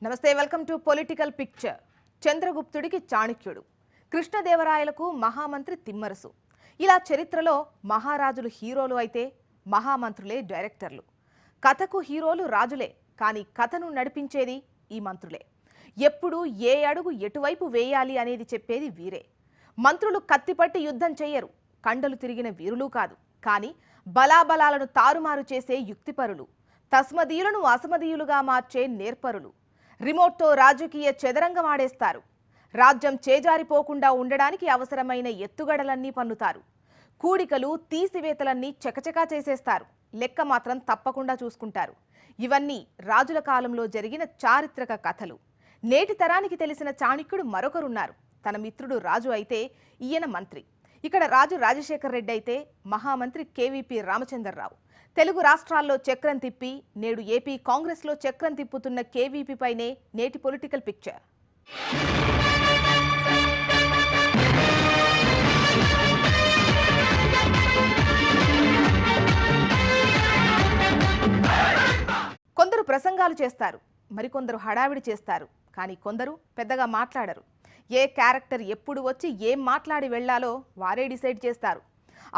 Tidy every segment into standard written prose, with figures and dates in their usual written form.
నమస్తే, welcome to political picture. చంద్రగుప్తుడికి చాణక్యుడు, కృష్ణదేవరాయలకు మహామంత్రి తిమ్మరసు. ఇలా చరిత్రలో మహారాజులు హీరోలు అయితే మహామంత్రులే డైరెక్టర్లు. కథకు హీరోలు రాజులే, కానీ కథను నడిపించేది ఈ మంత్రులే. ఎప్పుడు ఏ అడుగు ఎటువైపు వేయాలి అనేది చెప్పేది వీరే. మంత్రులు కత్తిపట్టి యుద్ధం చెయ్యరు, కండలు తిరిగిన వీరులు కాదు, కానీ బలాబలాలను తారుమారు చేసే యుక్తిపరులు, తస్మదీయులను అసమదీయులుగా మార్చే నేర్పరులు. రిమోట్తో రాజకీయ చెదరంగమాడేస్తారు. రాజ్యం చేజారిపోకుండా ఉండడానికి అవసరమైన ఎత్తుగడలన్నీ పన్నుతారు. కూడికలు తీసివేతలన్నీ చకచకా చేసేస్తారు. లెక్క మాత్రం తప్పకుండా చూసుకుంటారు. ఇవన్నీ రాజుల కాలంలో జరిగిన చారిత్రక కథలు. నేటి తరానికి తెలిసిన చాణక్యుడు మరొకరున్నారు. తన మిత్రుడు రాజు అయితే ఈయన మంత్రి. ఇక్కడ రాజు రాజశేఖర్ రెడ్డి అయితే మహామంత్రి కేవీపీ రామచంద్రరావు. తెలుగు రాష్ట్రాల్లో చక్రం తిప్పి నేడు ఏపీ కాంగ్రెస్లో చక్రం తిప్పుతున్న కేవీపీ పైనే నేటి పొలిటికల్ పిక్చర్. కొందరు ప్రసంగాలు చేస్తారు, మరికొందరు హడావిడి చేస్తారు, కానీ కొందరు పెద్దగా మాట్లాడరు. ఏ క్యారెక్టర్ ఎప్పుడు వచ్చి ఏం మాట్లాడి వెళ్లాలో వారే డిసైడ్ చేస్తారు.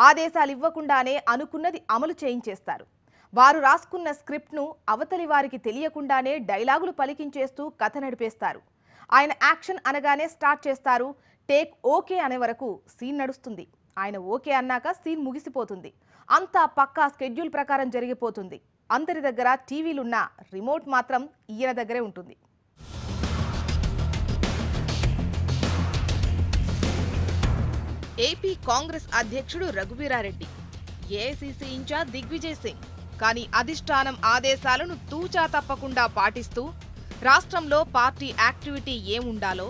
ఆదేశాలు ఇవ్వకుండానే అనుకున్నది అమలు చేయించేస్తారు. వారు రాసుకున్న స్క్రిప్ట్ను అవతలి వారికి తెలియకుండానే డైలాగులు పలికించేస్తూ కథ నడిపేస్తారు. ఆయన యాక్షన్ అనగానే స్టార్ట్ చేస్తారు. టేక్ ఓకే అనే వరకు సీన్ నడుస్తుంది. ఆయన ఓకే అన్నాక సీన్ ముగిసిపోతుంది. అంతా పక్కా స్కెడ్యూల్ ప్రకారం జరిగిపోతుంది. అందరి దగ్గర టీవీలున్న రిమోట్ మాత్రం ఈయన దగ్గరే ఉంటుంది. ఏపీ కాంగ్రెస్ అధ్యక్షుడు రఘువీరారెడ్డి, ఏఐసీసీ ఇన్ఛార్జ్ దిగ్విజయ్ సింగ్. కానీ అధిష్టానం ఆదేశాలను తూచా తప్పకుండా పాటిస్తూ రాష్ట్రంలో పార్టీ యాక్టివిటీ ఏముండాలో,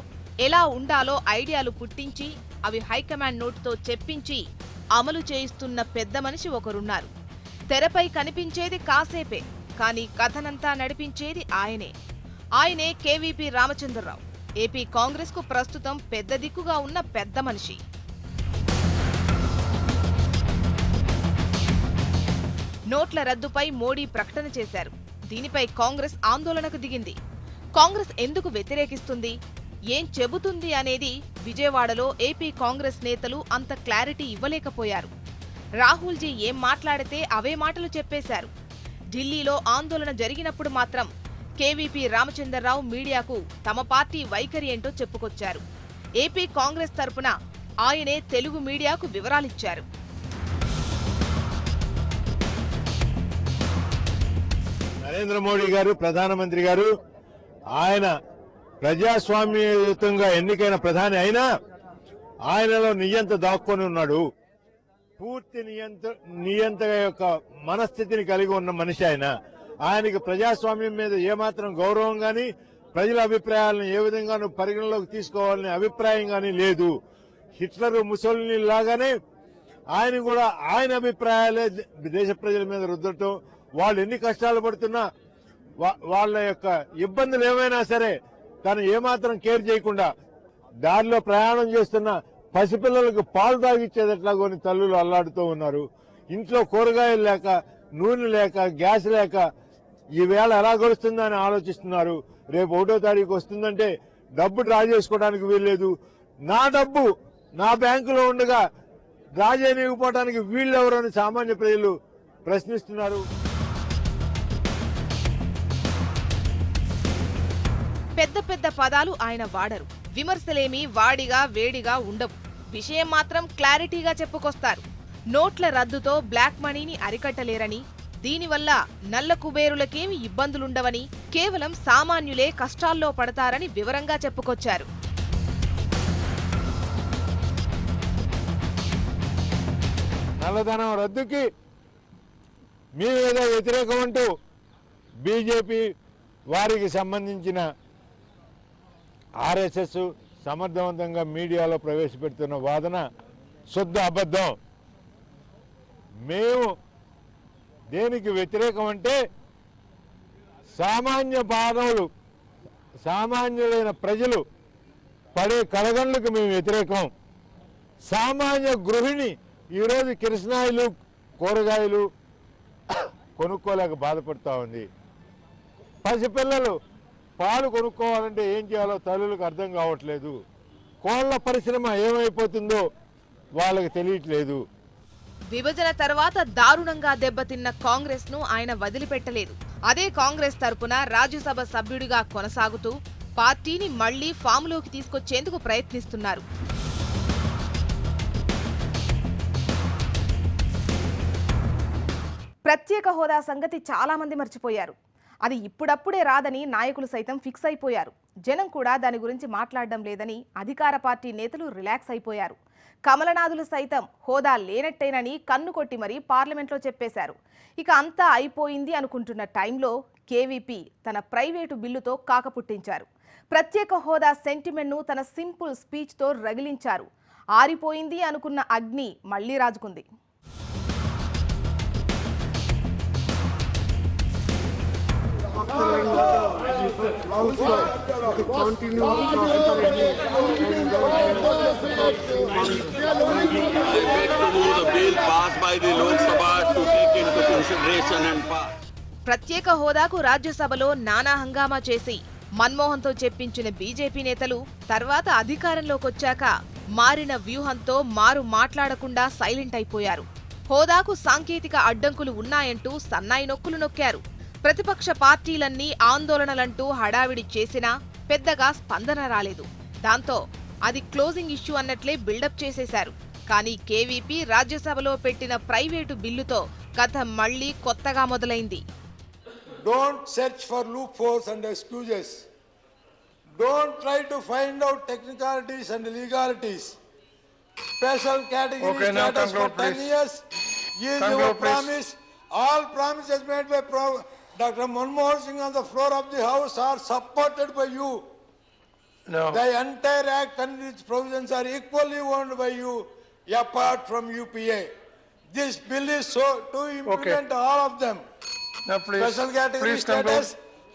ఎలా ఉండాలో ఐడియాలు పుట్టించి అవి హైకమాండ్ నోటుతో చెప్పించి అమలు చేయిస్తున్న పెద్ద మనిషి ఒకరున్నారు. తెరపై కనిపించేది కాసేపే, కానీ కథనంతా నడిపించేది ఆయనే కేవీపీ రామచంద్రరావు. ఏపీ కాంగ్రెస్ కు ప్రస్తుతం పెద్ద దిక్కుగా ఉన్న పెద్ద మనిషి. నోట్ల రద్దుపై మోడీ ప్రకటన చేశారు. దీనిపై కాంగ్రెస్ ఆందోళనకు దిగింది. కాంగ్రెస్ ఎందుకు వ్యతిరేకిస్తుంది, ఏం చెబుతుంది అనేది విజయవాడలో ఏపీ కాంగ్రెస్ నేతలు అంత క్లారిటీ ఇవ్వలేకపోయారు. రాహుల్జీ ఏం మాట్లాడితే అవే మాటలు చెప్పేశారు. ఢిల్లీలో ఆందోళన జరిగినప్పుడు మాత్రం కేవీపీ రామచంద్రరావు మీడియాకు తమ పార్టీ వైఖరి ఏంటో చెప్పుకొచ్చారు. ఏపీ కాంగ్రెస్ తరపున ఆయనే తెలుగు మీడియాకు వివరాలిచ్చారు. నరేంద్ర మోడీ గారు ప్రధానమంత్రి గారు, ఆయన ప్రజాస్వామ్యయుతంగా ఎన్నికైన ప్రధాని అయినా ఆయనలో నియంత దాక్కొని ఉన్నాడు. పూర్తి నియంత యొక్క మనస్థితిని కలిగి ఉన్న మనిషి ఆయనకి ప్రజాస్వామ్యం మీద ఏమాత్రం గౌరవం గాని, ప్రజల అభిప్రాయాలను ఏ విధంగానూ పరిగణలోకి తీసుకోవాలనే అభిప్రాయం గాని లేదు. హిట్లర్, ముసోలిని లాగానే ఆయన కూడా ఆయన అభిప్రాయాలే దేశ ప్రజల మీద రుద్దటం, వాళ్ళు ఎన్ని కష్టాలు పడుతున్నా వాళ్ళ యొక్క ఇబ్బందులు ఏమైనా సరే తను ఏమాత్రం కేర్ చేయకుండా దారిలో ప్రయాణం చేస్తున్న పసిపిల్లలకు పాలు తాగిచ్చేది ఎట్లాగోని తల్లులు అల్లాడుతూ ఉన్నారు. ఇంట్లో కూరగాయలు లేక, నూనె లేక, గ్యాస్ లేక ఈ వేళ ఎలా గడుస్తుందని ఆలోచిస్తున్నారు. రేపు 1వ తారీఖు వస్తుందంటే డబ్బు డ్రా చేసుకోవడానికి వీల్లేదు. నా డబ్బు నా బ్యాంకులో ఉండగా డ్రా చేయకపోవడానికి వీళ్ళెవరని సామాన్య ప్రజలు ప్రశ్నిస్తున్నారు. పెద్ద పెద్ద పదాలు ఆయన వాడరు. విమర్శలేమీ వాడిగా వేడిగా ఉండవు. విషయం మాత్రం క్లారిటీగా చెప్పుకొస్తారు. నోట్ల రద్దుతో బ్లాక్ మనీని అరికట్టలేరని, దీనివల్ల నల్ల కుబేరులకేమి ఇబ్బందులుండవని, కేవలం సామాన్యులే కష్టాల్లో పడతారని వివరంగా చెప్పుకొచ్చారు. నల్లధనం రద్దుకి మీరేదో వ్యతిరేకం అంటూ బీజేపీ వారికి సంబంధించిన ఆర్ఎస్ఎస్ సమర్థవంతంగా మీడియాలో ప్రవేశపెడుతున్న వాదన శుద్ధ అబద్ధం. మేము దేనికి వ్యతిరేకం అంటే సామాన్యులైన ప్రజలు పడే కలగండ్లకు మేము వ్యతిరేకం. సామాన్య గృహిణి ఈరోజు కిరసనాయిలు, కూరగాయలు కొనుక్కోలేక బాధపడుతూ ఉంది. పసిపిల్లలు పాలు కొనుక్కోవాలంటే ఏం చేయాలో తల్లులకు అర్థం కావట్లేదు. కోళ్ల పరిశ్రమ ఏమైపోతుందో వాళ్ళకి తెలియట్లేదు. విభజన తర్వాత దారుణంగా దెబ్బతిన్న కాంగ్రెస్ ను ఆయన వదిలిపెట్టలేదు. అదే కాంగ్రెస్ తరపున రాజ్యసభ సభ్యుడిగా కొనసాగుతూ పార్టీని మళ్లీ ఫామ్లోకి తీసుకొచ్చేందుకు ప్రయత్నిస్తున్నారు. ప్రత్యేక హోదా సంగతి చాలా మంది మర్చిపోయారు. అది ఇప్పుడప్పుడే రాదని నాయకులు సైతం ఫిక్స్ అయిపోయారు. జనం కూడా దాని గురించి మాట్లాడడం లేదని అధికార పార్టీ నేతలు రిలాక్స్ అయిపోయారు. కమలనాథులు సైతం హోదా లేనట్టేనని కన్ను కొట్టి మరీ పార్లమెంట్లో చెప్పేశారు. ఇక అంతా అయిపోయింది అనుకుంటున్న టైంలో కేవీపీ తన ప్రైవేటు బిల్లుతో కాకపుట్టించారు. ప్రత్యేక హోదా సెంటిమెంట్ను తన సింపుల్ స్పీచ్తో రగిలించారు. ఆరిపోయింది అనుకున్న అగ్ని మళ్లీ రాజుకుంది. ప్రత్యేక హోదాకు రాజ్యసభలో నానా హంగామా చేసి మన్మోహన్తో చెప్పించిన బీజేపీ నేతలు తర్వాత అధికారంలోకొచ్చాక మారిన వ్యూహంతో మారు మాట్లాడకుండా సైలెంట్ అయిపోయారు. హోదాకు సాంకేతిక అడ్డంకులు ఉన్నాయంటూ సన్నాయి నొక్కులు నొక్కారు. ప్రతిపక్ష పార్టీలన్నీ ఆందోళనలంటూ హడావిడి చేసినా పెద్దగా స్పందన రాలేదు. దాంతో అది క్లోజింగ్ ఇష్యూ అన్నట్లే బిల్డప్ చేసేశారు. కానీ కేవీపీ రాజ్యసభలో పెట్టిన ప్రైవేటు బిల్లుతో కథ మళ్లీ కొత్తగా మొదలైంది. Don't search for loopholes and excuses. Don't try to find out technicalities and legalities. Special category status for 10 years is your promise. All promises made by Dr. Manmohan Singh on the floor of the House are supported by you. No. The entire act and its provisions are equally owned by you, apart from UPA. This bill is so to implement all of them. Now, please, Special category please status,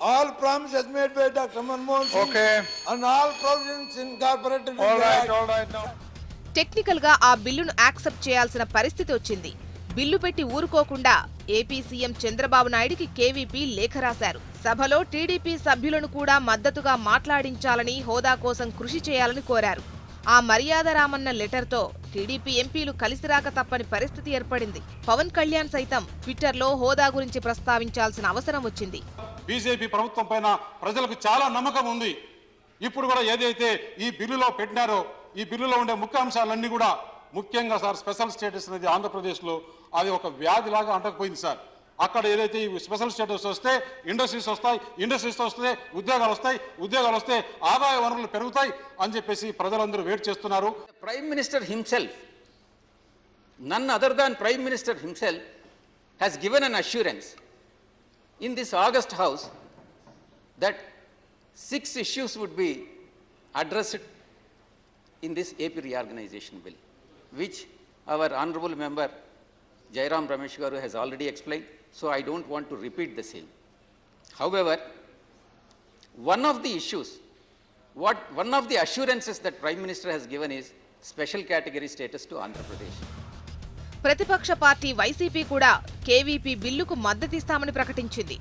all promises made by Dr. Manmohan Singh, Okay. and all provisions incorporated in all the right, act. all right now. Technical గా ఆ బిల్లును accept చేయాల్సిన పరిస్థితి వచ్చింది. Bill పెట్టి ఊరుకోకుండా AP CM Chandrababu నాయుడికి KVP లేఖ రాశారు. సభలో టీడీపీ సభ్యులను కూడా మద్దతుగా మాట్లాడించాలని, హోదా కోసం కృషి చేయాలని కోరారు. ఆ మర్యాద రామన్న లెటర్తో టీడీపీ ఎంపీలు కలిసిరాక తప్పని పరిస్థితి ఏర్పడింది. పవన్ కళ్యాణ్ సైతం ట్విట్టర్లో హోదా గురించి ప్రస్తావించాల్సిన అవసరం వచ్చింది. బీజేపీ ప్రభుత్వం పైన ప్రజలకు చాలా నమ్మకం ఉంది. ఇప్పుడు కూడా ఏదైతే ఈ బిల్లులో పెట్టినారో ఈ బిల్లులో ఉండే ముఖ్య అంశాలన్నీ కూడా ముఖ్యంగా సార్ స్పెషల్ స్టేటస్ అనేది ఆంధ్రప్రదేశ్లో అది ఒక వ్యాధిలాగా అంటకపోయింది సార్. అక్కడ ఏదైతే ఈ స్పెషల్ స్టేటస్ వస్తే ఇండస్ట్రీస్ వస్తాయి, ఇండస్ట్రీస్ వస్తే ఉద్యోగాలు వస్తాయి, ఉద్యోగాలు వస్తే ఆదాయ వనరులు పెరుగుతాయి అని చెప్పేసి ప్రజలందరూ వెయిట్ చేస్తున్నారు. Prime Minister himself, none other than Prime Minister himself, has given an assurance in this August House that 6 issues would be addressed in this AP reorganization bill, which our honorable member Jairam Ramesh Garu has already explained, so I don't want to repeat the same. However, one of the issues, one of the assurances that Prime Minister has given is special category status to Andhra Pradesh. ప్రతిపక్ష party YCP కూడా KVP బిల్లుకు మద్దతిస్తామని ప్రకటించింది.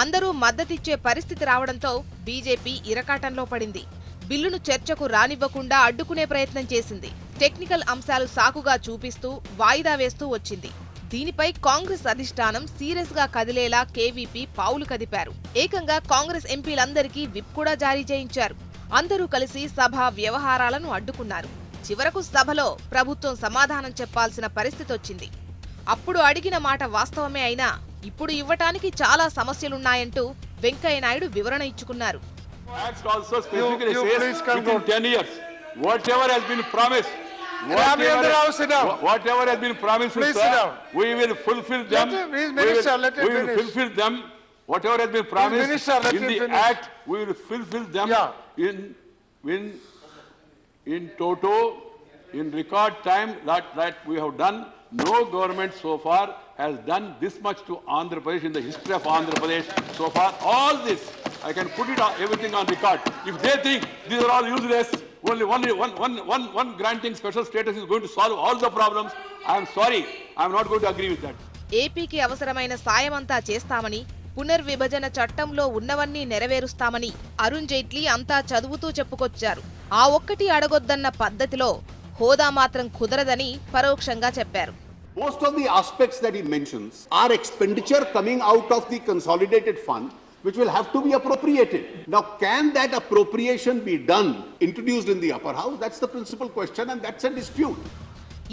అందరూ మద్దతిచ్చే పరిస్థితి రావడంతో BJP ఇరకాటంలో పడింది. బిల్లును చర్చకు రానివ్వకుండా అడ్డుకునే ప్రయత్నం చేసింది. టెక్నికల్ అంశాలు సాకుగా చూపిస్తూ వాయిదా వేస్తూ వచ్చింది. దీనిపై కాంగ్రెస్ అధిష్టానం సీరియస్ గా కదిలేలా కేవీపీ పావులు కదిపారు. ఏకంగా కాంగ్రెస్ ఎంపీలందరికీ విప్ కూడా జారీ చేయించారు. అందరూ కలిసి సభ వ్యవహారాలను అడ్డుకున్నారు. చివరకు సభలో ప్రభుత్వం సమాధానం చెప్పాల్సిన పరిస్థితి వచ్చింది. అప్పుడు అడిగిన మాట వాస్తవమే అయినా ఇప్పుడు ఇవ్వటానికి చాలా సమస్యలున్నాయంటూ వెంకయ్య నాయుడు వివరణ ఇచ్చుకున్నారు. Act also specifically says within 10 years, whatever has been promised, whatever has been promised, sir, we will fulfill them. We will fulfill them. Whatever has been promised in the act, we will fulfill them in toto, in record time that we have done. No government so far has done this much to Andhra Pradesh in the history of Andhra Pradesh so far. All this, I can put it on, everything on record. If they think these are all useless, only one granting special status is going to solve all the problems, I am sorry, I am not going to agree with that. ఏపీకి అవసరమైన సాయమంతా చేస్తామని, పునర్విభజన చట్టంలో ఉన్నవన్నీ నెరవేరుస్తామని అరుణ్ జైట్లీ అంతా చదువుతూ చెప్పుకొచ్చారు. ఆ ఒక్కటి అడగొద్దన్న పద్ధతిలో హోదా మాత్రం కుదరదని పరోక్షంగా చెప్పారు. Most of the aspects that he mentions are expenditure coming out of the consolidated fund, which will have to be appropriated. Now, can that appropriation be done, introduced in the upper house? That's the principal question, and that's a dispute.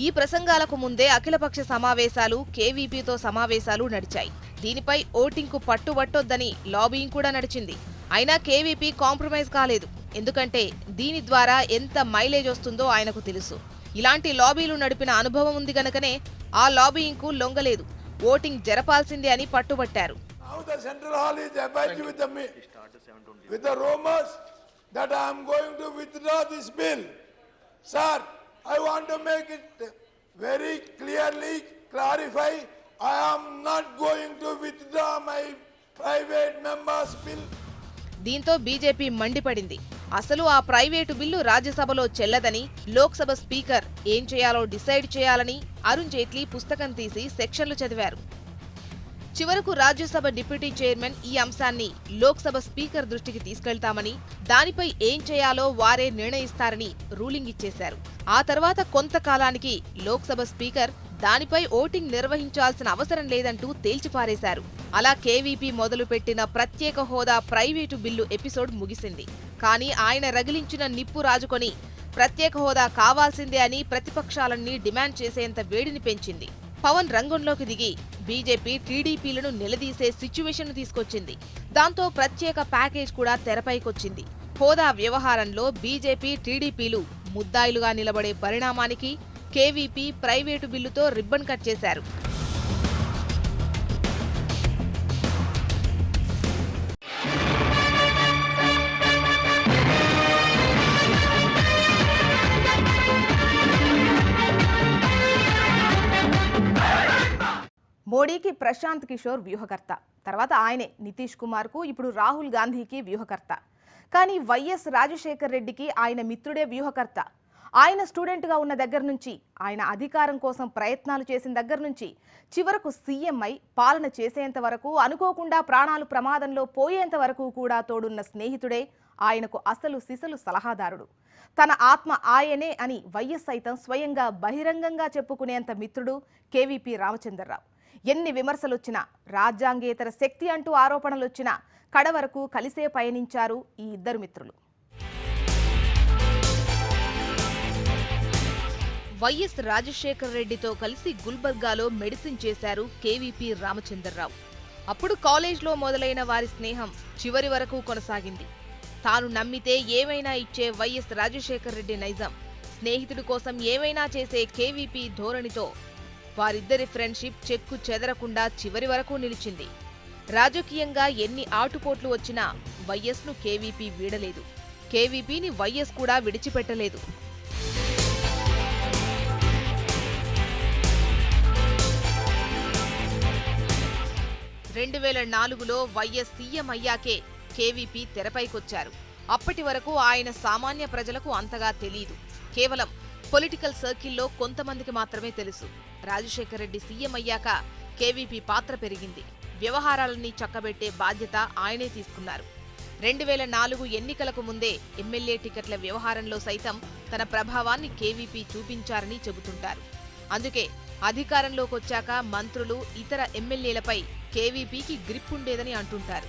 ఈ ప్రసంగాలకు ముందే అఖిలపక్ష సమావేశాలు, కేవీపీతో సమావేశాలు నడిచాయి. దీనిపై ఓటింగ్కు పట్టుబట్టొద్దని lobbying కూడా నడిచింది. అయినా కేవీపీ కాంప్రమైజ్ కాలేదు. ఎందుకంటే దీని ద్వారా ఎంత మైలేజ్ వస్తుందో ఆయనకు తెలుసు. ఇలాంటి లాబీలు నడిపిన అనుభవం ఉంది గనుకనే ఆ లాబింగ్కు లొంగలేదు. ఓటింగ్ జరపాల్సిందే అని పట్టుబట్టారు. Now the central hall is abiding with the rumors that I am going to withdraw this bill. Sir, I want to make it very clearly clarify, I am not going to withdraw my private member's bill. దీంతో BJP మండిపడింది. అసలు ఆ private bill రాజ్యసభలో చెల్లదని, Lok Sabha speaker ఏం చేయాలో decide చేయాలని అరుణ్ జైట్లీ పుస్తకం తీసి సెక్షన్లు చదివారు. చివరకు రాజ్యసభ డిప్యూటీ చైర్మన్ ఈ అంశాన్ని లోక్సభ స్పీకర్ దృష్టికి తీసుకెళ్తామని, దానిపై ఏం చేయాలో వారే నిర్ణయిస్తారని రూలింగ్ ఇచ్చేశారు. ఆ తర్వాత కొంతకాలానికి లోక్సభ స్పీకర్ దానిపై ఓటింగ్ నిర్వహించాల్సిన అవసరం లేదంటూ తేల్చిపారేశారు. అలా కేవీపీ మొదలుపెట్టిన ప్రత్యేక హోదా ప్రైవేటు బిల్లు ఎపిసోడ్ ముగిసింది. కానీ ఆయన రగిలించిన నిప్పు రాజుకొని ప్రత్యేక హోదా కావాల్సిందే అని ప్రతిపక్షాలన్నీ డిమాండ్ చేసేంత వేడిని పెంచింది. పవన్ రంగంలోకి దిగి బీజేపీ, టీడీపీలను నిలదీసే సిచ్యువేషన్ తీసుకొచ్చింది. దాంతో ప్రత్యేక ప్యాకేజ్ కూడా తెరపైకొచ్చింది. హోదా వ్యవహారంలో బీజేపీ, టీడీపీలు ముద్దాయిలుగా నిలబడే పరిణామానికి కేవీపీ ప్రైవేటు బిల్లుతో రిబ్బన్ కట్ చేశారు. మోడీకి ప్రశాంత్ కిషోర్ వ్యూహకర్త, తర్వాత ఆయనే నితీష్ కుమార్కు, ఇప్పుడు రాహుల్ గాంధీకి వ్యూహకర్త. కానీ వైఎస్ రాజశేఖర్ రెడ్డికి ఆయన మిత్రుడే వ్యూహకర్త. ఆయన స్టూడెంట్గా ఉన్న దగ్గర నుంచి, ఆయన అధికారం కోసం ప్రయత్నాలు చేసిన దగ్గర నుంచి, చివరకు సీఎం అయి పాలన చేసేంత వరకు, అనుకోకుండా ప్రాణాలు ప్రమాదంలో పోయేంత వరకు కూడా తోడున్న స్నేహితుడే ఆయనకు అసలు సిసలు సలహాదారుడు. తన ఆత్మ ఆయనే అని వైఎస్ సైతం స్వయంగా బహిరంగంగా చెప్పుకునేంత మిత్రుడు కేవీపీ రామచంద్రరావు. ఎన్ని విమర్శలొచ్చినా, రాజ్యాంగేతర శక్తి అంటూ ఆరోపణలొచ్చినా కడవరకు కలిసే పయనించారు ఈ ఇద్దరు మిత్రులు. వైఎస్ రాజశేఖర్ రెడ్డితో కలిసి గుల్బర్గాలో మెడిసిన్ చేశారు కేవీపీ రామచంద్రరావు. అప్పుడు కాలేజ్లో మొదలైన వారి స్నేహం చివరి వరకు కొనసాగింది. తాను నమ్మితే ఏమైనా ఇచ్చే వైఎస్ రాజశేఖర్ రెడ్డి నైజం, స్నేహితుడి కోసం ఏమైనా చేసే కేవీపీ ధోరణితో వారిద్దరి ఫ్రెండ్షిప్ చెక్కు చెదరకుండా చివరి వరకు నిలిచింది. రాజకీయంగా ఎన్ని ఆటుపోట్లు వచ్చినా వైఎస్ను కేవీపీ వీడలేదు. కేవీపీని వైఎస్ కూడా విడిచిపెట్టలేదు. (2004) వైఎస్ సీఎం అయ్యాకే కేవీపీ తెరపైకొచ్చారు. అప్పటి వరకు ఆయన సామాన్య ప్రజలకు అంతగా తెలీదు. కేవలం పొలిటికల్ సర్కిల్లో కొంతమందికి మాత్రమే తెలుసు. రాజశేఖర్ రెడ్డి సీఎం అయ్యాక కేవీపీ పాత్ర పెరిగింది. వ్యవహారాలన్నీ చక్కబెట్టే బాధ్యత ఆయనే తీసుకున్నారు. 2004 ఎన్నికలకు ముందే ఎమ్మెల్యే టికెట్ల వ్యవహారంలో సైతం తన ప్రభావాన్ని కేవీపీ చూపించారని చెబుతుంటారు. అందుకే అధికారంలోకొచ్చాక మంత్రులు, ఇతర ఎమ్మెల్యేలపై కేవీపీకి గ్రిప్ ఉండేదని అంటుంటారు.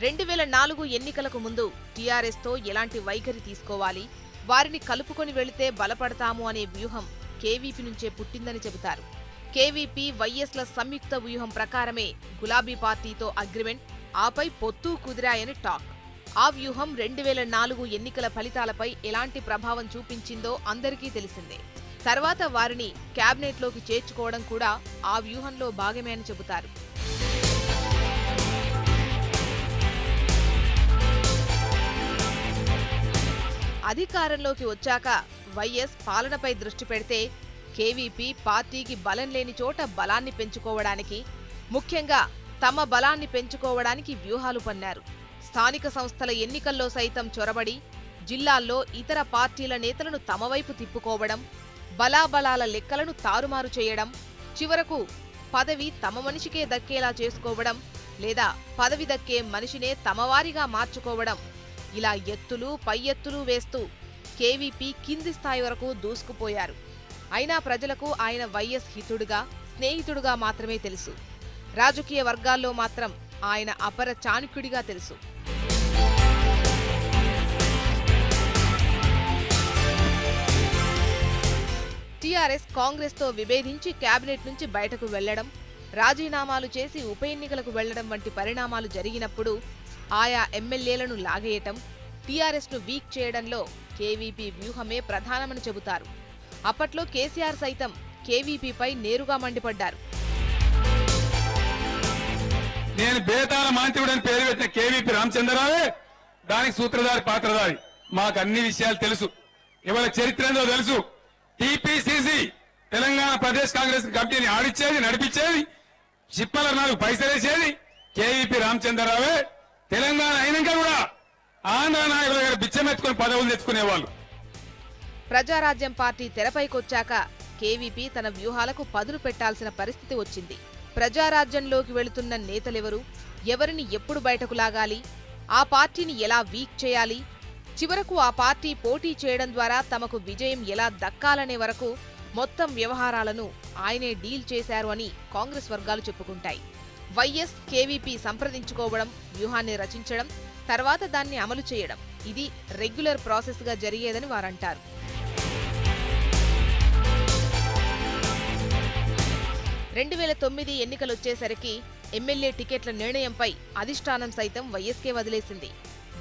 2004 ఎన్నికలకు ముందు టీఆర్ఎస్తో ఎలాంటి వైఖరి తీసుకోవాలి, వారిని కలుపుకొని వెళితే బలపడతాము అనే వ్యూహం కేవీపీ నుంచే పుట్టిందని చెబుతారు. కేవీపీ, వైఎస్ల సంయుక్త వ్యూహం ప్రకారమే గులాబీ పార్టీతో అగ్రిమెంట్, ఆపై పొత్తు కుదిరాయని టాక్. ఆ వ్యూహం 2004 ఎన్నికల ఫలితాలపై ఎలాంటి ప్రభావం చూపించిందో అందరికీ తెలిసిందే. తర్వాత వారిని క్యాబినెట్లోకి చేర్చుకోవడం కూడా ఆ వ్యూహంలో భాగమే అని చెబుతారు. అధికారంలోకి వచ్చాక వైఎస్ పాలనపై దృష్టి పెడితే కేవీపీ పార్టీకి బలం లేని చోట బలాన్ని పెంచుకోవడానికి, ముఖ్యంగా తమ బలాన్ని పెంచుకోవడానికి వ్యూహాలు పన్నారు. స్థానిక సంస్థల ఎన్నికల్లో సైతం చొరబడి జిల్లాల్లో ఇతర పార్టీల నేతలను తమ వైపు తిప్పుకోవడం, బలాబలాల లెక్కలను తారుమారు చేయడం, చివరకు పదవి తమ మనిషికే దక్కేలా చేసుకోవడం లేదా పదవి దక్కే మనిషినే తమవారిగా మార్చుకోవడం, ఇలా ఎత్తులు పై ఎత్తులు వేస్తూ కేవీపీ కింది స్థాయి వరకు దూసుకుపోయారు. అయినా ప్రజలకు ఆయన వైఎస్ హితుడుగా, స్నేహితుడుగా మాత్రమే తెలుసు. రాజకీయ వర్గాల్లో మాత్రం ఆయన అపర చాణక్యుడిగా తెలుసు. టీఆర్ఎస్ కాంగ్రెస్తో విభేదించి కేబినెట్ నుంచి బయటకు వెళ్లడం, రాజీనామాలు చేసి ఉప ఎన్నికలకు వెళ్లడం వంటి పరిణామాలు జరిగినప్పుడు ఆయా ఎమ్మెల్యేలను లాగేయటం, టీఆర్ఎస్ను వీక్ చేయడంలో కేవీపీ వ్యూహమే ప్రధానమని చెబుతారు. అప్పట్లో కేసీఆర్ సైతం కేవీపీపై నేరుగా మండిపడ్డారు. నేను బేతాల మాంత్రికుడని పేరు పెట్టిన కేవీపీ రామచంద్రరావే దానికి సూత్రధారి పాత్రధారి. మాకు అన్ని విషయాలు తెలుసు, ఇవాళ చరిత్ర ఏందో తెలుసు. టీపీసీసీ తెలంగాణ ప్రదేశ్ కాంగ్రెస్ కమిటీని ఆడిచ్చేది, నడిపించేది, చిప్పల 4 పైసలేసేది కేవీపీ రామచంద్రరావే. తెలంగాణ అయినాక కూడా ఆంధ్ర నాయకుల దగ్గర బిచ్చమెత్తుకుని పదవులు తెచ్చుకునేవాళ్ళు. ప్రజారాజ్యం పార్టీ తెరపైకొచ్చాక కేవీపీ తన వ్యూహాలకు పదును పెట్టాల్సిన పరిస్థితి వచ్చింది. ప్రజారాజ్యంలోకి వెళుతున్న నేతలెవరు, ఎవరిని ఎప్పుడు బయటకు లాగాలి, ఆ పార్టీని ఎలా వీక్ చేయాలి, చివరకు ఆ పార్టీ పోటీ చేయడం ద్వారా తమకు విజయం ఎలా దక్కాలనే వరకు మొత్తం వ్యవహారాలను ఆయనే డీల్ చేశారు అని కాంగ్రెస్ వర్గాలు చెప్పుకుంటాయి. వైఎస్ కేవీపీ సంప్రదించుకోవడం, వ్యూహాన్ని రచించడం, తర్వాత దాన్ని అమలు చేయడం, ఇది రెగ్యులర్ ప్రాసెస్గా జరిగేదని వారంటారు. (2009) ఎన్నికలొచ్చేసరికి ఎమ్మెల్యే టికెట్ల నిర్ణయంపై అధిష్టానం సైతం వైఎస్కే వదిలేసింది.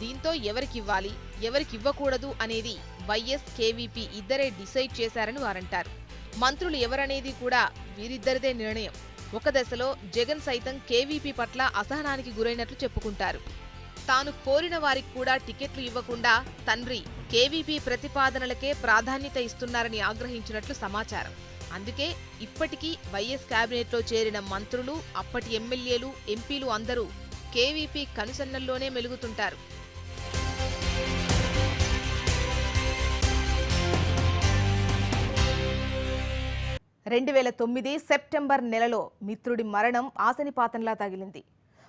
దీంతో ఎవరికివ్వాలి, ఎవరికివ్వకూడదు అనేది వైఎస్, కేవీపీ ఇద్దరే డిసైడ్ చేశారని వారంటారు. మంత్రులు ఎవరనేది కూడా వీరిద్దరిదే నిర్ణయం. ఒక దశలో జగన్ సైతం కేవీపీ పట్ల అసహనానికి గురైనట్లు చెప్పుకుంటారు. తాను కోరిన వారికి కూడా టికెట్లు ఇవ్వకుండా తండ్రి కేవీపీ ప్రతిపాదనలకే ప్రాధాన్యత ఇస్తున్నారని ఆగ్రహించినట్లు సమాచారం. అందుకే ఇప్పటికీ వైఎస్ కేబినెట్లో చేరిన మంత్రులు, అప్పటి ఎమ్మెల్యేలు, ఎంపీలు అందరూ కేవీపీ కనుసన్నల్లోనే మెలుగుతుంటారు. 2009 సెప్టెంబర్ నెలలో మిత్రుడి మరణం ఆశనిపాతంలా తగిలింది.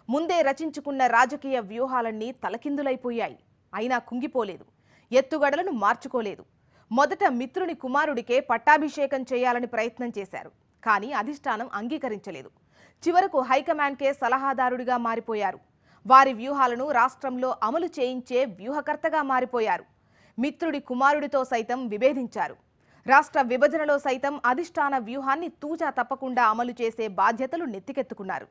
ముందే రచించుకున్న రాజకీయ వ్యూహాలన్నీ తలకిందులైపోయాయి. అయినా కుంగిపోలేదు, ఎత్తుగడలను మార్చుకోలేదు. మొదట మిత్రుని కుమారుడికే పట్టాభిషేకం చేయాలని ప్రయత్నం చేశారు. కానీ అధిష్టానం అంగీకరించలేదు. చివరకు హైకమాండ్కే సలహాదారుడిగా మారిపోయారు. వారి వ్యూహాలను రాష్ట్రంలో అమలు చేయించే వ్యూహకర్తగా మారిపోయారు. మిత్రుడి కుమారుడితో సైతం విభేదించారు. రాష్ట్ర విభజనలో సైతం అధిష్టాన వ్యూహాన్ని తూచా తప్పకుండా అమలు చేసే బాధ్యతలు నెత్తికెత్తుకున్నారు.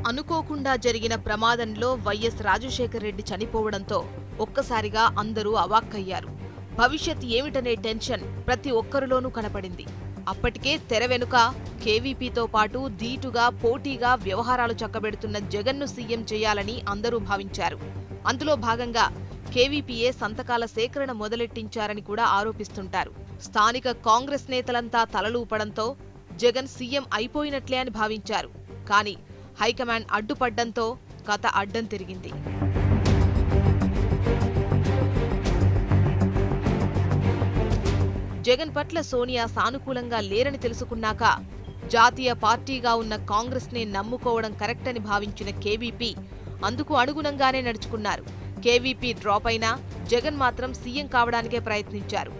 అనుకోకుండా జరిగిన ప్రమాదంలో వైఎస్ రాజశేఖర్ రెడ్డి చనిపోవడంతో ఒక్కసారిగా అందరూ అవాక్కయ్యారు. భవిష్యత్ ఏమిటనే టెన్షన్ ప్రతి ఒక్కరిలోనూ కనపడింది. అప్పటికే తెర వెనుక కేవీపీతో పాటు ధీటుగా, పోటీగా వ్యవహారాలు చక్కబెడుతున్న జగన్ను సీఎం చేయాలని అందరూ భావించారు. అందులో భాగంగా కేవీపీయే సంతకాల సేకరణ మొదలెట్టించారని కూడా ఆరోపిస్తుంటారు. స్థానిక కాంగ్రెస్ నేతలంతా తలలూపడంతో జగన్ సీఎం అయిపోయినట్లే అని భావించారు. కానీ హైకమాండ్ అడ్డుపడ్డంతో కథ అడ్డం తిరిగింది. జగన్ పట్ల సోనియా సానుకూలంగా లేరని తెలుసుకున్నాక జాతీయ పార్టీగా ఉన్న కాంగ్రెస్నే నమ్ముకోవడం కరెక్ట్ అని భావించిన కేవీపీ అందుకు అనుగుణంగానే నడుచుకున్నారు. కేవీపీ డ్రాప్ అయినా జగన్ మాత్రం సీఎం కావడానికే ప్రయత్నించారు.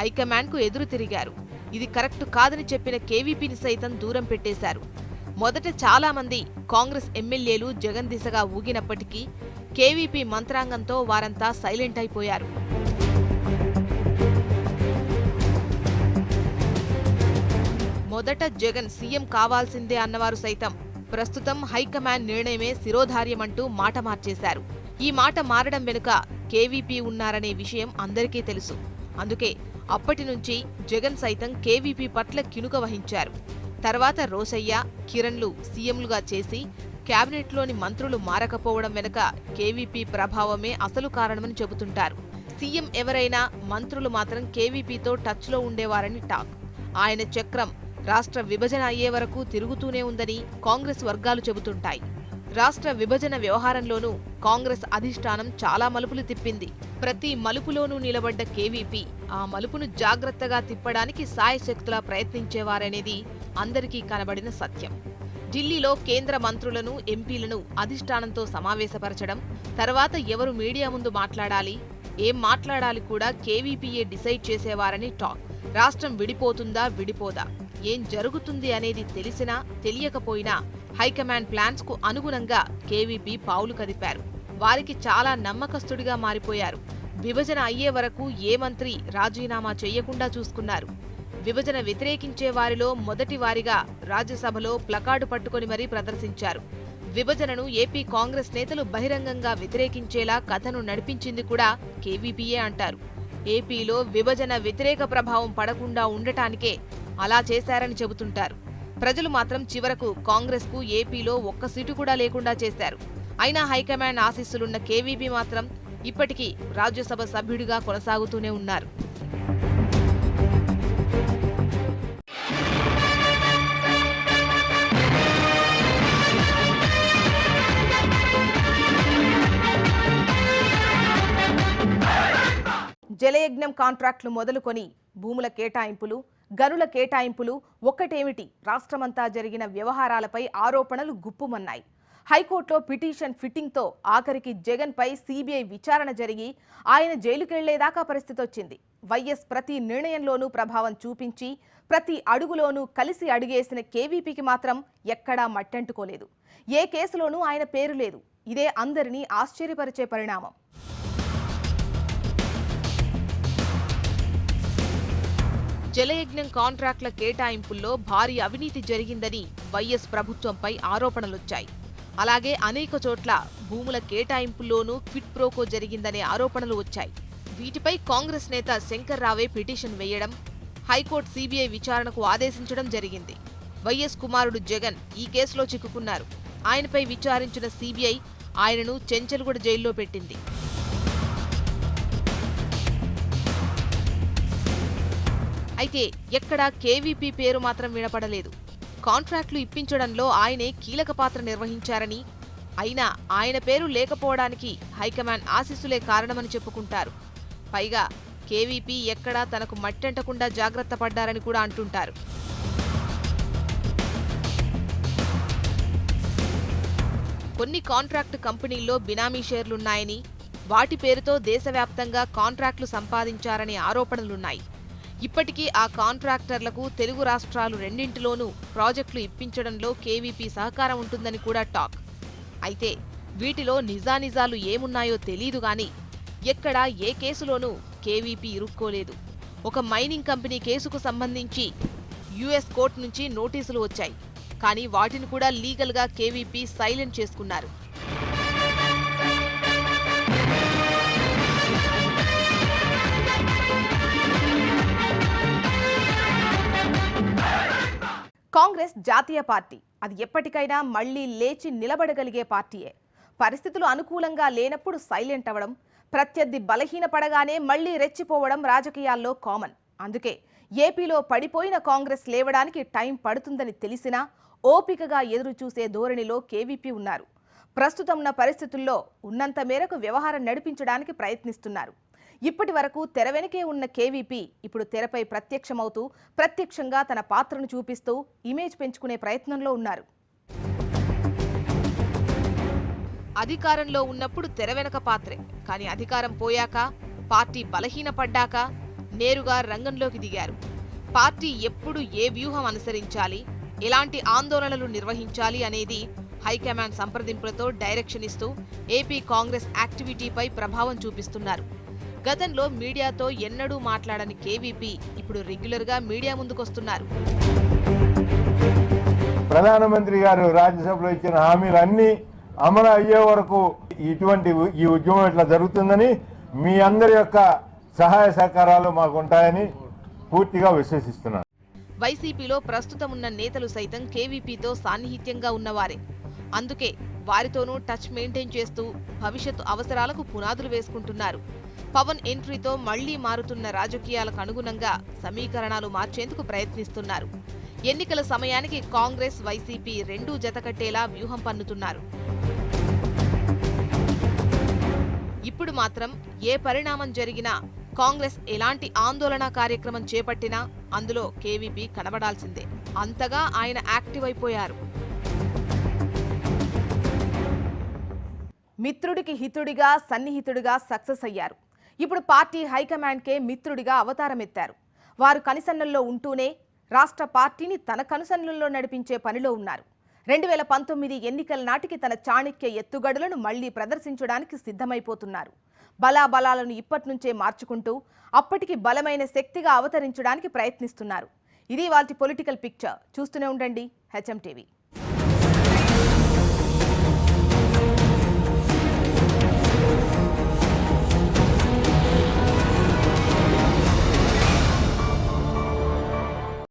హైకమాండ్కు ఎదురు తిరిగారు. ఇది కరెక్ట్ కాదని చెప్పిన కేవీపీని సైతం దూరం పెట్టేశారు. మొదట చాలా మంది కాంగ్రెస్ ఎమ్మెల్యేలు జగన్ దిశగా ఊగినప్పటికీ కేవీపీ మంత్రాంగంతో వారంతా సైలెంట్ అయిపోయారు. మొదట జగన్ సీఎం కావాల్సిందే అన్నవారు సైతం ప్రస్తుతం హైకమాండ్ నిర్ణయమే శిరోధార్యమంటూ మాట మార్చేశారు. ఈ మాట మారడం వెనుక కేవీపీ ఉన్నారనే విషయం అందరికీ తెలుసు. అందుకే అప్పటి నుంచి జగన్ సైతం కేవీపీ పట్ల కినుక వహించారు. తర్వాత రోసయ్య, కిరణ్లు సీఎంలుగా చేసి కేబినెట్లోని మంత్రులు మారకపోవడం వెనుక కేవీపీ ప్రభావమే అసలు కారణమని చెబుతుంటారు. సీఎం ఎవరైనా మంత్రులు మాత్రం కేవీపీతో టచ్లో ఉండేవారని టాక్. ఆయన చక్రం రాష్ట్ర విభజన అయ్యే వరకు తిరుగుతూనే ఉందని కాంగ్రెస్ వర్గాలు చెబుతుంటాయి. రాష్ట్ర విభజన వ్యవహారంలోనూ కాంగ్రెస్ అధిష్టానం చాలా మలుపులు తిప్పింది. ప్రతి మలుపులోనూ నిలబడ్డ కేవీపీ ఆ మలుపును జాగ్రత్తగా తిప్పడానికి సాయశక్తులా ప్రయత్నించేవారనేది అందరికీ కనబడిన సత్యం. ఢిల్లీలో కేంద్ర మంత్రులను, ఎంపీలను అధిష్టానంతో సమావేశపరచడం, తర్వాత ఎవరు మీడియా ముందు మాట్లాడాలి, ఏం మాట్లాడాలి కూడా కేవీపీయే డిసైడ్ చేసేవారని టాక్. రాష్ట్రం విడిపోతుందా, విడిపోదా, ఏం జరుగుతుంది అనేది తెలిసినా తెలియకపోయినా హైకమాండ్ ప్లాన్స్ కు అనుగుణంగా కేవీపీ పావులు కదిపారు. వారికి చాలా నమ్మకస్తుడిగా మారిపోయారు. విభజన అయ్యే వరకు ఏ మంత్రి రాజీనామా చేయకుండా చూసుకున్నారు. విభజన వ్యతిరేకించే వారిలో మొదటి వారిగా రాజ్యసభలో ప్లకార్డు పట్టుకొని మరీ ప్రదర్శించారు. విభజనను ఏపీ కాంగ్రెస్ నేతలు బహిరంగంగా వ్యతిరేకించేలా కథను నడిపించింది కూడా కేవీపీయే అంటారు. ఏపీలో విభజన వ్యతిరేక ప్రభావం పడకుండా ఉండటానికే అలా చేశారని చెబుతుంటారు. ప్రజలు మాత్రం చివరకు కాంగ్రెస్ కు ఏపీలో ఒక్క సీటు కూడా లేకుండా చేశారు. అయినా హైకమాండ్ ఆశీస్సులున్న కేవీపీ మాత్రం ఇప్పటికీ రాజ్యసభ సభ్యుడిగా కొనసాగుతూనే ఉన్నారు. జలయజ్ఞం కాంట్రాక్టులు మొదలుకొని భూముల కేటాయింపులు, గనుల కేటాయింపులు ఒక్కటేమిటి, రాష్ట్రమంతా జరిగిన వ్యవహారాలపై ఆరోపణలు గుప్పుమన్నాయి. హైకోర్టులో పిటిషన్ ఫిట్టింగ్తో ఆఖరికి జగన్పై సీబీఐ విచారణ జరిగి ఆయన జైలుకెళ్లేదాకా పరిస్థితి వచ్చింది. వైఎస్ ప్రతి నిర్ణయంలోనూ ప్రభావం చూపించి ప్రతి అడుగులోనూ కలిసి అడుగేసిన కేవీపీకి మాత్రం ఎక్కడా మట్టంటుకోలేదు. ఏ కేసులోనూ ఆయన పేరు లేదు. ఇదే అందరినీ ఆశ్చర్యపరిచే పరిణామం. జలయజ్ఞం కాంట్రాక్టుల కేటాయింపుల్లో భారీ అవినీతి జరిగిందని వైఎస్ ప్రభుత్వంపై ఆరోపణలొచ్చాయి. అలాగే అనేక చోట్ల భూముల కేటాయింపుల్లోనూ క్విట్ ప్రోకో జరిగిందనే ఆరోపణలు వచ్చాయి. వీటిపై కాంగ్రెస్ నేత శంకర్ రావే పిటిషన్ వేయడం, హైకోర్టు సీబీఐ విచారణకు ఆదేశించడం జరిగింది. వైఎస్ కుమారుడు జగన్ ఈ కేసులో చిక్కుకున్నారు. ఆయనపై విచారించిన సీబీఐ ఆయనను చెంచల్గూడ జైల్లో పెట్టింది. అయితే ఎక్కడా కేవీపీ పేరు మాత్రం వినపడలేదు. కాంట్రాక్టులు ఇప్పించడంలో ఆయనే కీలక పాత్ర నిర్వహించారని, అయినా ఆయన పేరు లేకపోవడానికి హైకమాండ్ ఆశీస్సులే కారణమని చెప్పుకుంటారు. పైగా కేవీపీ ఎక్కడా తనకు మట్టంటకుండా జాగ్రత్త పడ్డారని కూడా అంటుంటారు. కొన్ని కాంట్రాక్టు కంపెనీల్లో బినామీ షేర్లున్నాయని, వాటి పేరుతో దేశవ్యాప్తంగా కాంట్రాక్టులు సంపాదించారనే ఆరోపణలున్నాయి. ఇప్పటికీ ఆ కాంట్రాక్టర్లకు తెలుగు రాష్ట్రాలు రెండింటిలోనూ ప్రాజెక్టులు ఇప్పించడంలో కేవీపీ సహకారం ఉంటుందని కూడా టాక్. అయితే వీటిలో నిజానిజాలు ఏమున్నాయో తెలీదు గాని ఎక్కడా ఏ కేసులోనూ కేవీపీ ఇరుక్కోలేదు. ఒక మైనింగ్ కంపెనీ కేసుకు సంబంధించి యుఎస్ కోర్టు నుంచి నోటీసులు వచ్చాయి. కానీ వాటిని కూడా లీగల్గా కేవీపీ సైలెంట్ చేసుకున్నారు. కాంగ్రెస్ జాతీయ పార్టీ. అది ఎప్పటికైనా మళ్లీ లేచి నిలబడగలిగే పార్టీయే. పరిస్థితులు అనుకూలంగా లేనప్పుడు సైలెంట్ అవ్వడం, ప్రత్యర్థి బలహీనపడగానే మళ్లీ రెచ్చిపోవడం రాజకీయాల్లో కామన్. అందుకే ఏపీలో పడిపోయిన కాంగ్రెస్ లేవడానికి టైం పడుతుందని తెలిసినా ఓపికగా ఎదురు చూసే ధోరణిలో కేవీపీ ఉన్నారు. ప్రస్తుతం ఉన్న పరిస్థితుల్లో ఉన్నంత మేరకు వ్యవహారం నడిపించడానికి ప్రయత్నిస్తున్నారు. ఇప్పటి వరకు తెర వెనుకే ఉన్న కేవీపీ ఇప్పుడు తెరపై ప్రత్యక్షమవుతూ ప్రత్యక్షంగా తన పాత్రను చూపిస్తూ ఇమేజ్ పెంచుకునే ప్రయత్నంలో ఉన్నారు. అధికారంలో ఉన్నప్పుడు తెర వెనక పాత్రే, కానీ అధికారం పోయాక, పార్టీ బలహీనపడ్డాక నేరుగా రంగంలోకి దిగారు. పార్టీ ఎప్పుడు ఏ వ్యూహం అనుసరించాలి, ఎలాంటి ఆందోళనలు నిర్వహించాలి అనేది హైకమాండ్ సంప్రదింపులతో డైరెక్షన్ ఇస్తూ ఏపీ కాంగ్రెస్ యాక్టివిటీపై ప్రభావం చూపిస్తున్నారు. గతంలో మీడియాతో ఎన్నడూ మాట్లాడని కేవీపీ ఇప్పుడు రెగ్యులర్గా మీడియా ముందుకొస్తున్నారు. ప్రధానమంత్రి గారు రాజ్యసభలో ఇచ్చిన హామీలన్నీ అమలు అయ్యే వరకు ఈ ఉద్యమం ఇట్లా జరుగుతుందని మీ అందరి యొక్క సహాయ సహకారాలు మాకు ఉంటాయని పూర్తిగా విశ్వసిస్తున్నాను. వైసీపీలో ప్రస్తుతం ఉన్న నేతలు సైతం కేవీపీతో సాన్నిహిత్యంగా ఉన్నవారే. అందుకే వారితోనూ టచ్ మెయింటైన్ చేస్తూ భవిష్యత్తు అవసరాలకు పునాదులు వేసుకుంటున్నారు. పవన్ ఎంట్రీతో మళ్లీ మారుతున్న రాజకీయాలకు అనుగుణంగా సమీకరణాలు మార్చేందుకు ప్రయత్నిస్తున్నారు. ఎన్నికల సమయానికి కాంగ్రెస్ వైసీపీ రెండూ జతకట్టేలా వ్యూహం పన్నుతున్నారు. ఇప్పుడు మాత్రం ఏ పరిణామం జరిగినా కాంగ్రెస్ ఎలాంటి ఆందోళన కార్యక్రమం చేపట్టినా అందులో కేవీపీ కనబడాల్సిందే. అంతగా ఆయన యాక్టివ్ అయిపోయారు. మిత్రుడికి హితుడిగా సన్నిహితుడిగా సక్సెస్ అయ్యారు. ఇప్పుడు పార్టీ హైకమాండ్కే మిత్రుడిగా అవతారమెత్తారు. వారు కనుసన్నల్లో ఉంటూనే రాష్ట్ర పార్టీని తన కనుసన్నల్లో నడిపించే పనిలో ఉన్నారు. 2019 ఎన్నికల నాటికి తన చాణక్య ఎత్తుగడలను మళ్లీ ప్రదర్శించడానికి సిద్ధమైపోతున్నారు. బలాబలాలను ఇప్పట్నుంచే మార్చుకుంటూ అప్పటికి బలమైన శక్తిగా అవతరించడానికి ప్రయత్నిస్తున్నారు. ఇది వాటి పొలిటికల్ పిక్చర్. చూస్తూనే ఉండండి HM TV.